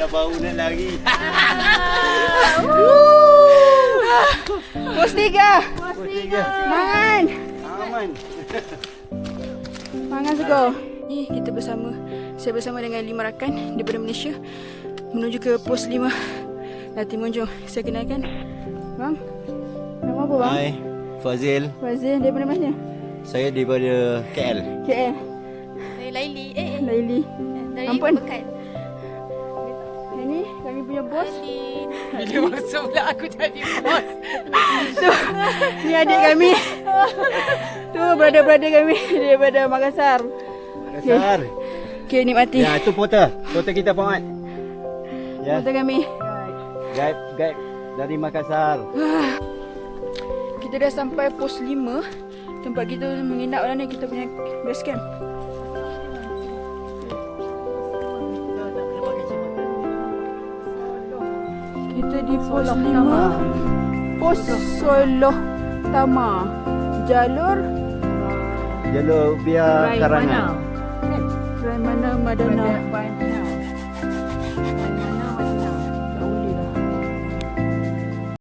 dah bau nak lari. Pos 3. Pos 3. Mangan. Aman. Mangan sego. Ni kita bersama. Saya bersama dengan 5 rakan daripada Malaysia menuju ke pos 5 Latimun. Jom saya kenalkan. Bang. Nama apa bang? Hai, Fazil. Fazil daripada mana? Saya daripada KL. KL. Dari Laili. Laili. Dari Ampun. Pekan. Ini kami punya bos. Bila masuk pula aku jadi bos. Tu, ni adik kami. Tu brother-brother kami daripada Makassar. Makassar. Okay, nikmati. Ya, itu porter. Porter kita Puan. Ya, Kota kami. guide dari Makassar. Kita dah sampai pos 5. Tempat kita menginap lah ni, kita punya base camp. Kita di pos 5. Pos Soloh Tama. Jalur Jalur biar Karangan. Raimana Madana.